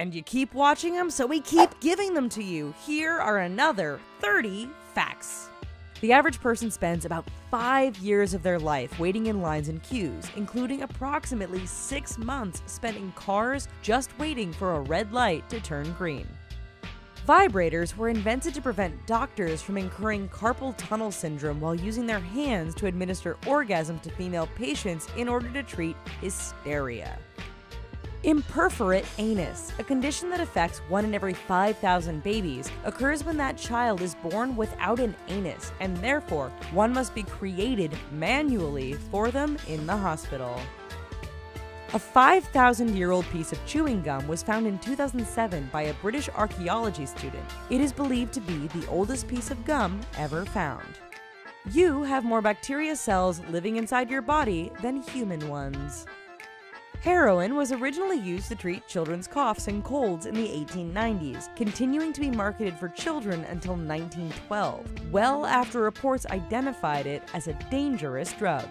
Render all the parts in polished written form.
And you keep watching them, so we keep giving them to you. Here are another 30 facts. The average person spends about 5 years of their life waiting in lines and queues, including approximately 6 months spent in cars just waiting for a red light to turn green. Vibrators were invented to prevent doctors from incurring carpal tunnel syndrome while using their hands to administer orgasm to female patients in order to treat hysteria. Imperforate anus, a condition that affects 1 in every 5,000 babies, occurs when that child is born without an anus, and therefore one must be created manually for them in the hospital. A 5,000-year-old piece of chewing gum was found in 2007 by a British archaeology student. It is believed to be the oldest piece of gum ever found. You have more bacteria cells living inside your body than human ones. Heroin was originally used to treat children's coughs and colds in the 1890s, continuing to be marketed for children until 1912, well after reports identified it as a dangerous drug.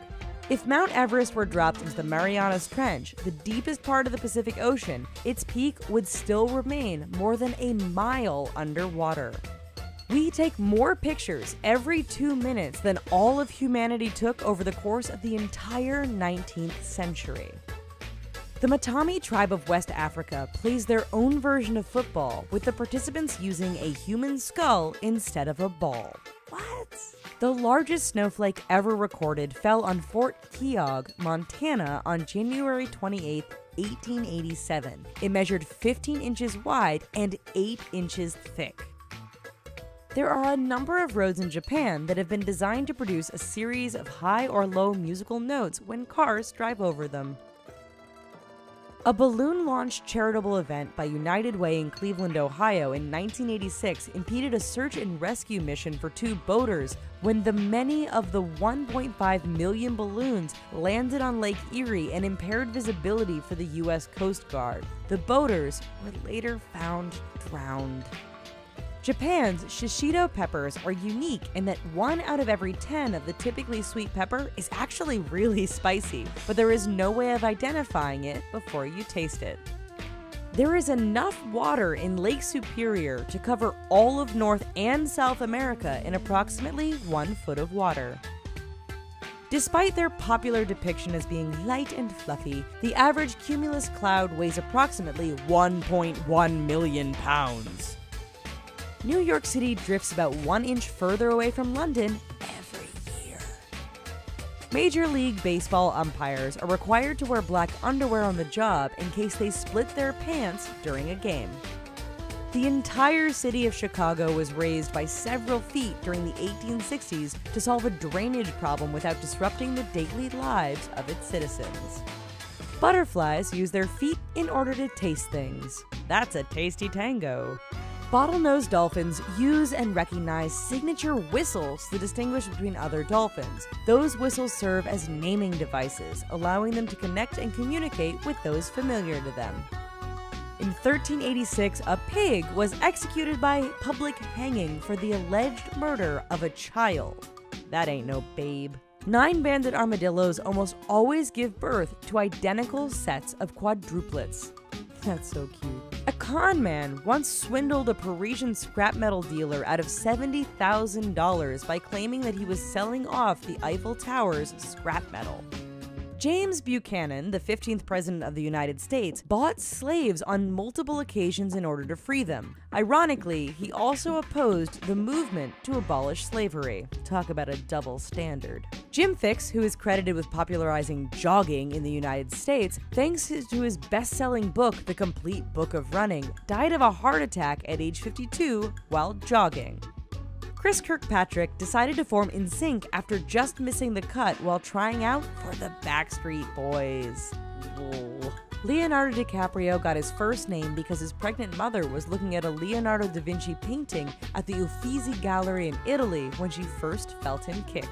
If Mount Everest were dropped into the Marianas Trench, the deepest part of the Pacific Ocean, its peak would still remain more than a mile underwater. We take more pictures every 2 minutes than all of humanity took over the course of the entire 19th century. The Matami tribe of West Africa plays their own version of football, with the participants using a human skull instead of a ball. What? The largest snowflake ever recorded fell on Fort Keogh, Montana on January 28, 1887. It measured 15 inches wide and 8 inches thick. There are a number of roads in Japan that have been designed to produce a series of high or low musical notes when cars drive over them. A balloon-launched charitable event by United Way in Cleveland, Ohio in 1986 impeded a search and rescue mission for 2 boaters when many of the 1.5 million balloons landed on Lake Erie and impaired visibility for the U.S. Coast Guard. The boaters were later found drowned. Japan's shishito peppers are unique in that 1 out of every 10 of the typically sweet pepper is actually really spicy, but there is no way of identifying it before you taste it. There is enough water in Lake Superior to cover all of North and South America in approximately 1 foot of water. Despite their popular depiction as being light and fluffy, the average cumulus cloud weighs approximately 1.1 million pounds. New York City drifts about 1 inch further away from London every year. Major League Baseball umpires are required to wear black underwear on the job in case they split their pants during a game. The entire city of Chicago was raised by several feet during the 1860s to solve a drainage problem without disrupting the daily lives of its citizens. Butterflies use their feet in order to taste things. That's a tasty tango. Bottlenose dolphins use and recognize signature whistles to distinguish between other dolphins. Those whistles serve as naming devices, allowing them to connect and communicate with those familiar to them. In 1386, a pig was executed by public hanging for the alleged murder of a child. That ain't no babe. 9-banded armadillos almost always give birth to identical sets of quadruplets. That's so cute. A con man once swindled a Parisian scrap metal dealer out of $70,000 by claiming that he was selling off the Eiffel Tower's scrap metal. James Buchanan, the 15th President of the United States, bought slaves on multiple occasions in order to free them. Ironically, he also opposed the movement to abolish slavery. Talk about a double standard. Jim Fixx, who is credited with popularizing jogging in the United States, thanks to his best-selling book, The Complete Book of Running, died of a heart attack at age 52 while jogging. Chris Kirkpatrick decided to form NSYNC after just missing the cut while trying out for the Backstreet Boys. Ugh. Leonardo DiCaprio got his first name because his pregnant mother was looking at a Leonardo da Vinci painting at the Uffizi Gallery in Italy when she first felt him kick.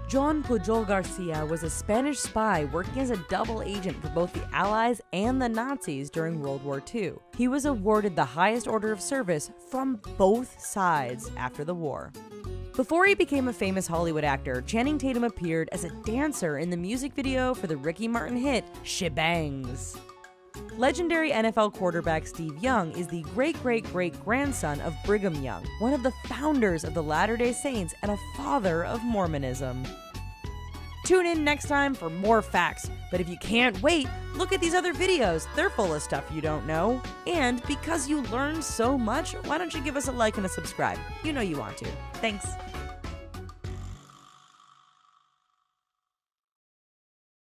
John Pujol Garcia was a Spanish spy working as a double agent for both the Allies and the Nazis during World War II. He was awarded the highest order of service from both sides after the war. Before he became a famous Hollywood actor, Channing Tatum appeared as a dancer in the music video for the Ricky Martin hit Shebangs. Legendary NFL quarterback Steve Young is the great-great-great-grandson of Brigham Young, one of the founders of the Latter-day Saints and a father of Mormonism. Tune in next time for more facts, but if you can't wait, look at these other videos. They're full of stuff you don't know. And because you learned so much, why don't you give us a like and a subscribe? You know you want to. Thanks.